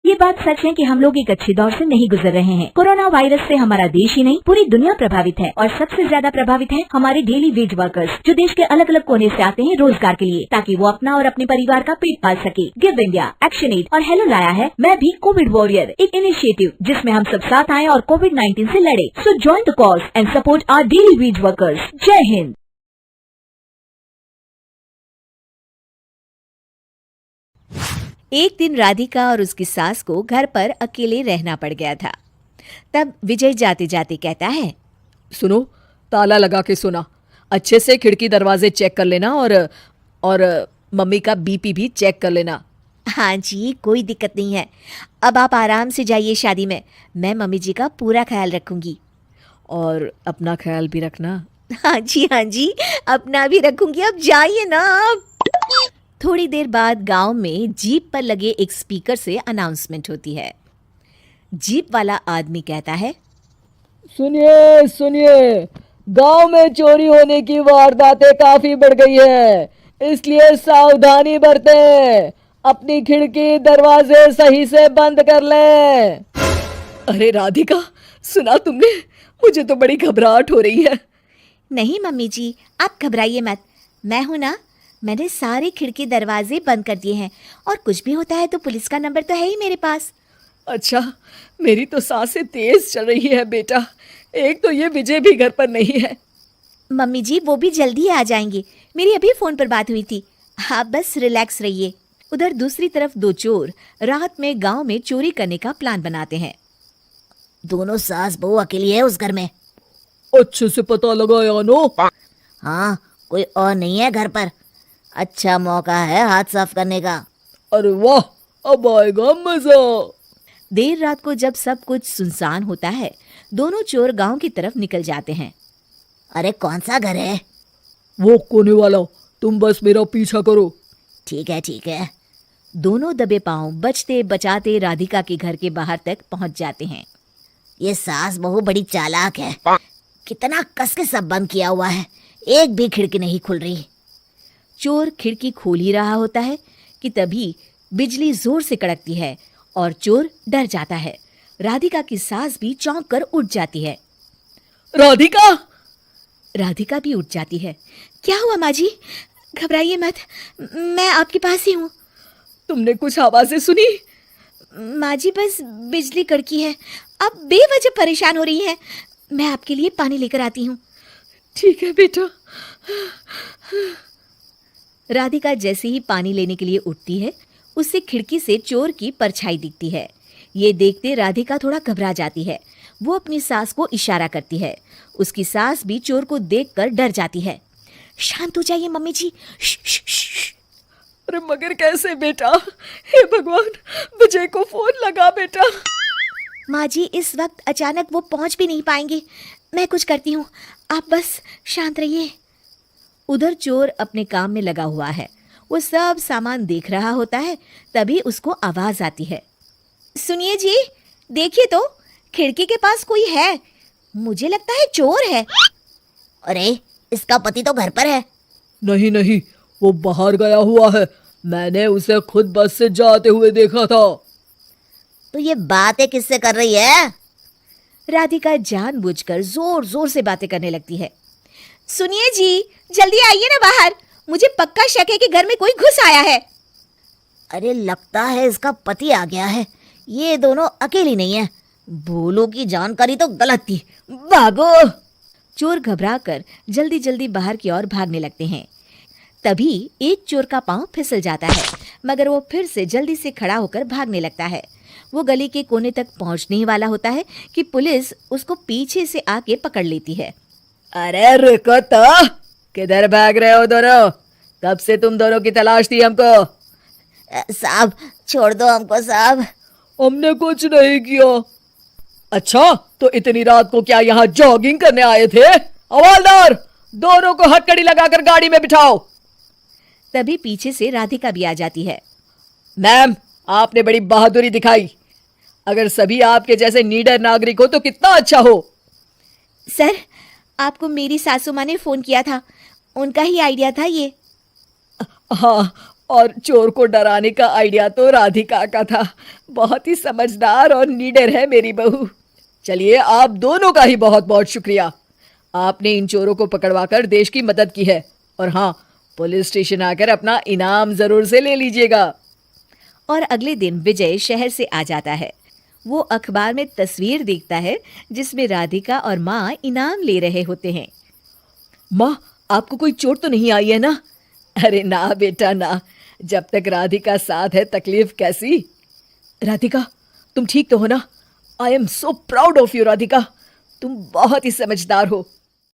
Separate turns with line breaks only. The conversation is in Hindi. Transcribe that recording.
ये बात सच है कि हम लोग एक अच्छे दौर से नहीं गुजर रहे हैं। कोरोना वायरस से हमारा देश ही नहीं पूरी दुनिया प्रभावित है और सबसे ज्यादा प्रभावित है हमारे डेली वेज वर्कर्स, जो देश के अलग अलग कोने से आते हैं रोजगार के लिए, ताकि वो अपना और अपने परिवार का पेट पाल सके। गिव इंडिया, एक्शन एड और हेलो लाया है मैं भी कोविड वॉरियर, एक इनिशिएटिव जिसमें हम सब साथ आए और कोविड-19 से लड़े। So join the cause and support our daily wage workers. जय हिंद।
एक दिन राधिका और उसकी सास को घर पर अकेले रहना पड़ गया था। तब विजय जाते जाते कहता है,
सुनो, ताला लगा के सुना, अच्छे से खिड़की दरवाजे चेक कर लेना और मम्मी का बीपी भी चेक कर लेना।
हाँ जी, कोई दिक्कत नहीं है। अब आप आराम से जाइए शादी में, मैं मम्मी जी का पूरा ख्याल रखूंगी।
और अपना ख्याल भी रखना।
हाँ जी, अपना भी रखूंगी। अब जाइए ना आप। थोड़ी देर बाद गांव में जीप पर लगे एक स्पीकर से अनाउंसमेंट होती है। जीप वाला आदमी कहता है,
सुनिए सुनिए, गांव में चोरी होने की वारदातें काफी बढ़ गई है, इसलिए सावधानी बरतें, अपनी खिड़की दरवाजे सही से बंद कर लें। अरे राधिका, सुना तुमने? मुझे तो बड़ी घबराहट हो रही है।
नहीं मम्मी जी, आप घबराइए मत, मैं हूं ना। मैंने सारे खिड़की दरवाजे बंद कर दिए हैं और कुछ भी होता है तो पुलिस का नंबर तो है ही मेरे पास।
अच्छा, मेरी तो सांसें तेज चल रही है बेटा। एक तो ये विजय भी घर पर नहीं है।
मम्मी जी, वो भी जल्दी आ जाएंगे, मेरी अभी फोन पर बात हुई थी। आप बस रिलैक्स रहिए। उधर दूसरी तरफ दो चोर रात में गांव में चोरी करने का प्लान बनाते हैं।
दोनों सास बहू अकेली है उस घर में।
अच्छे से पता लगाया नो?
हाँ, कोई और नहीं है घर पर। अच्छा मौका है हाथ साफ करने का।
अरे वाह, अब आएगा मजा।
देर रात को जब सब कुछ सुनसान होता है, दोनों चोर गांव की तरफ निकल जाते हैं।
अरे कौन सा घर है?
वो कोने वाला, तुम बस मेरा पीछा करो।
ठीक है।
दोनों दबे पांव बचते बचाते राधिका के घर के बाहर तक पहुंच जाते हैं।
ये सास बहू बड़ी चालाक है, कितना कस के सब बंद किया हुआ है, एक भी खिड़की नहीं खुल रही।
चोर खिड़की खोल ही रहा होता है कि तभी बिजली जोर से कड़कती है और चोर डर जाता है। राधिका की सास भी चौंक कर उठ जाती है। राधिका भी उठ जाती है। क्या हुआ माँ जी? घबराइए मत, मैं आपके पास ही हूँ।
तुमने कुछ आवाजें सुनी?
माँ जी, बस बिजली कड़की है, आप बेवजह परेशान हो रही हैं। मैं आपके लिए पानी लेकर आती हूँ।
ठीक है बेटा।
राधिका जैसे ही पानी लेने के लिए उठती है, उससे खिड़की से चोर की परछाई दिखती है। ये देखते राधिका थोड़ा घबरा जाती है। वो अपनी सास को इशारा करती है। उसकी सास भी चोर को देखकर डर जाती है। शांत हो जाइए मम्मी जी।
अरे मगर कैसे बेटा? हे भगवान, विजय को फोन लगा बेटा।
माँ जी, इस वक्त अचानक वो पहुंच भी नहीं पाएंगे, मैं कुछ करती हूँ, आप बस शांत रहिए। उधर चोर अपने काम में लगा हुआ है। वो सब सामान देख रहा होता है। तभी उसको आवाज आती है, सुनिए जी, देखिए तो, खिड़की के पास कोई है, मुझे लगता है चोर है।
अरे इसका पति तो घर पर है।
नहीं, वो बाहर गया हुआ है, मैंने उसे खुद बस से जाते हुए देखा था।
तो ये बातें किससे कर रही है?
राधिका जानबूझकर जोर जोर से बातें करने लगती है। सुनिए जी, जल्दी आइए ना बाहर, मुझे पक्का शक है कि घर में कोई घुस आया है।
अरे लगता है इसका पति आ गया है, ये दोनों अकेली नहीं है। भोलू की जानकारी तो गलत थी, भागो।
चोर घबराकर जल्दी जल्दी बाहर की ओर भागने लगते हैं। तभी एक चोर का पांव फिसल जाता है, मगर वो फिर से जल्दी से खड़ा होकर भागने लगता है। वो गली के कोने तक पहुंचने ही वाला होता है कि पुलिस उसको पीछे से आके पकड़ लेती है।
अरे रुको तो, किधर भाग रहे हो दोनों? कब से तुम दोनों की तलाश थी हमको?
साहब छोड़ दो हमको साहब।
हमने कुछ नहीं किया। अच्छा, तो इतनी रात को क्या यहाँ जॉगिंग करने आए थे? हवलदार, दोनों को हथकड़ी लगाकर गाड़ी में बिठाओ।
तभी पीछे से राधिका भी आ जाती है।
मैम, आपने बड़ी बहादुरी दिखाई। अगर सभी आपके जैसे नीडर नागरिक हो तो कितना अच्छा हो।
सर, आपको मेरी सासू माँ ने फोन किया था, उनका ही आइडिया था ये।
हाँ, और चोर को डराने का आइडिया तो राधिका का था। बहुत ही समझदार और नीडर है मेरी बहू। चलिए, आप दोनों का ही बहुत बहुत शुक्रिया। आपने इन चोरों को पकड़वाकर देश की मदद की है। और हाँ, पुलिस स्टेशन आकर अपना इनाम जरूर से ले लीजिएगा।
और अगले दिन विजय शहर से आ जाता है। वो अखबार में तस्वीर देखता है जिसमें राधिका और माँ इनाम ले रहे होते हैं।
माँ, आपको कोई चोट तो नहीं आई है ना? अरे ना बेटा ना, जब तक राधिका साथ है तकलीफ कैसी। राधिका, तुम ठीक तो हो ना? I am so proud of you Radhika, तुम बहुत ही समझदार हो।